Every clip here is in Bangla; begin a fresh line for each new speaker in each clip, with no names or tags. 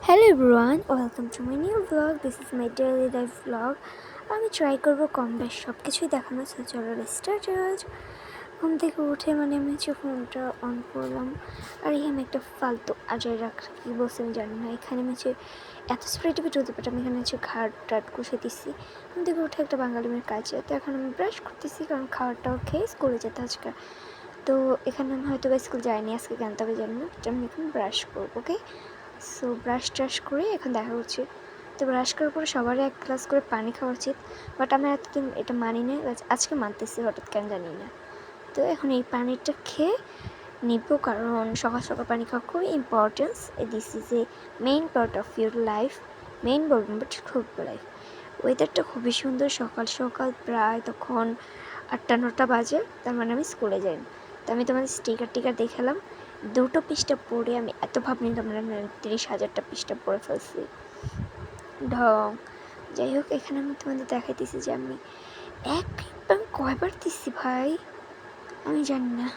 Hello everyone, welcome to my new vlog. This is my daily life vlog. আমি ট্রাই করবো কম বেশ সব কিছুই দেখানো। চলো স্টার্ট। ঘুম থেকে উঠে আমি হচ্ছে ফোনটা অন করলাম, আর এখানে একটা ফালতু আজাই রাখা কি বলছে আমি জানি না। এখানে আমি হচ্ছে এত স্প্রেটিভিট হতে পারে, আমি এখানে হচ্ছে ঘাট টাট কষে দিচ্ছি। ঘুম থেকে উঠে একটা বাঙালি মেয়ের কাজে, তো এখন আমি ব্রাশ করতেছি কারণ খাওয়ারটাও খেয়ে স্কুলে যেতে আজকে। তো এখানে আমি হয়তো বা স্কুল যাইনি আজকে, কেন তবে জানি না। আমি এখন ব্রাশ করবো, ওকে। সো ব্রাশ ট্রাশ করে এখন দেখা উচিত। তো ব্রাশ করার পরে সবারই এক গ্লাস করে পানি খাওয়া উচিত, বাট আমি এতদিন এটা মানি না, আজকে মানতেছি হঠাৎ কেন জানি না। তো এখন এই পানিটা খেয়ে নিব, কারণ সকাল সকাল পানি খাওয়া খুবই importance. This is a main part of your life, main বলবেন বাট খুব লাইফ। ওয়েদারটা খুবই সুন্দর, সকাল সকাল প্রায় তখন 8-9 বাজে, তার মানে আমি স্কুলে যাই। তো আমি তোমাদের স্টিকার দেখালাম, 2টো পৃষ্ঠা পড়ে আমি এত ভাব নিলাম, আমি 30,000টা পৃষ্ঠা পড়ে ফেলছি ঢং। যাই হোক, এখানে আমি তোমাদের দেখাইতেছি যে আমি কয়বার দিচ্ছি ভাই আমি জানি না।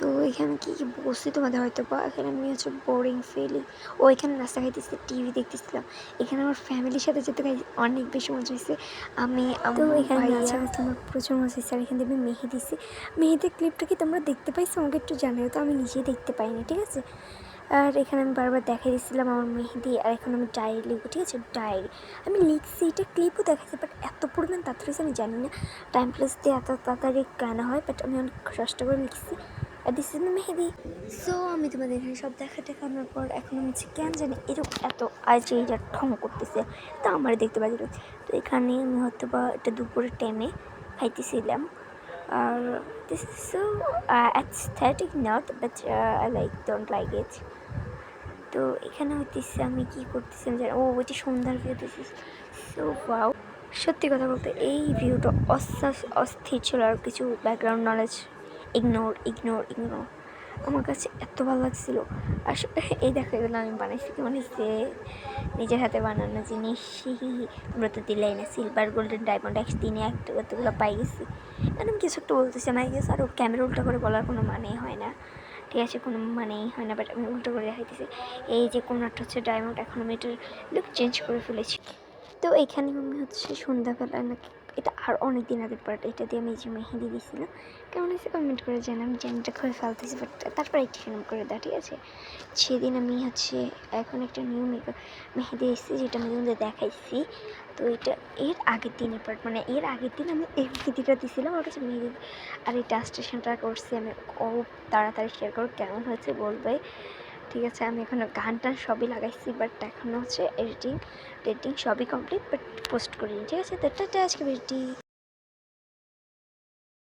তো এখানে কী কী বসছি তোমাদের হয়তো বা, এখানে আমি হচ্ছে বোরিং ফিলিং। ও এখানে নাস্তা খাইতেছি, টিভি দেখতেছিলাম। এখানে আমার ফ্যামিলির সাথে যেতে অনেক বেশি মজা হয়েছে। আমি তো এখানে নাচা আমার প্রচুর মজা হয়েছে। আর এখান থেকে আমি মেহেদি দিচ্ছি। মেহেদির ক্লিপটা কি তোমরা দেখতে পাইছো? আমাকে একটু জানাও তো, আমি নিজেই দেখতে পাইনি, ঠিক আছে। আর এখানে আমি বারবার দেখাই দিচ্ছিলাম আমার মেহেদি। আর এখন আমি ডায়েরি লিখবো, ঠিক আছে। ডায়েরি আমি লিখছি, এটা ক্লিপও দেখাচ্ছি, বাট এত পরিমাণ তাড়াতাড়ি আমি জানি না টাইম প্লাস দিয়ে এত তাড়াতাড়ি কেন হয়, বাট আমি অনেক কষ্ট করে লিখছি। আর this is my mehndi. So আমি তোমাদের এখানে সব দেখানোর পর এখন আমি কেন জানি এরকম এত আজে এটা ঠং করতেছে, তা আমার দেখতে পাচ্ছি। তো এখানে আমি হয়তো বা এটা দুপুরের টাইমে খাইতেছিলাম। আর this is so aesthetic not, but I don't like it. তো এখানে হইতেছে আমি কী করতেছি আমি জানি। ও ওইটি সন্ধ্যার view, this is so wow. সত্যি কথা বলতে এই ভিউটা অস্থির ছিল। আর কিছু ব্যাকগ্রাউন্ড নলেজ ইগনোর আমার কাছে এত ভালো লাগছিল। আসলে এই দেখো, এগুলো আমি বানাইছি, বানাইছে নিজের হাতে বানানো জিনিস। আমরা তো দিলাই না, সিলভার গোল্ডেন ডায়মন্ড একদিনে এতগুলো পাই গেছি। এখন আমি কিছু একটা বলতেছি আমার গেছে, আর ক্যামেরা উল্টো করে বলার কোনো মানেই হয় না, ঠিক আছে, কোনো মানেই হয় না। বাট আমি উল্টো করে দেখাইতেছি। এই যে কোনটা হচ্ছে ডায়মন্ড, এখন আমি এটার লুক চেঞ্জ করে ফেলেছি। তো এখানে আমি হচ্ছে সন্ধ্যাবেলায় নাকি, এটা আর অনেক দিন আগের পার্ট, এটা দিয়ে আমি যে মেহেদি দিয়েছিলাম। কেমন হয়েছে কমেন্ট করে জানাম, আমি জ্যানটা করে ফেলতেছি, বাট তারপরে একটু ফিল্ম করে দেওয়া, ঠিক আছে। সেদিন আমি হচ্ছে এখন একটা নিউ মেহেদি এসেছি, যেটা আমি তোমাদের দেখাইছি। তো এটা এর আগের দিনের পার্ট, মানে এর আগের দিন আমি এই মেহেদিটা দিয়েছিলাম, ওর কাছে মেহেদি। আর এই ট্রান্সলেশনটা করছি আমি খুব তাড়াতাড়ি শেয়ার করো, কেমন হয়েছে বলবে, ঠিক আছে। আমি এখনও গান টান সবই লাগাইছি, বাট এখনও হচ্ছে এডিটিং সবই কমপ্লিট, বাট পোস্ট করিনি, ঠিক আছে। তো আজকে ভিডিও।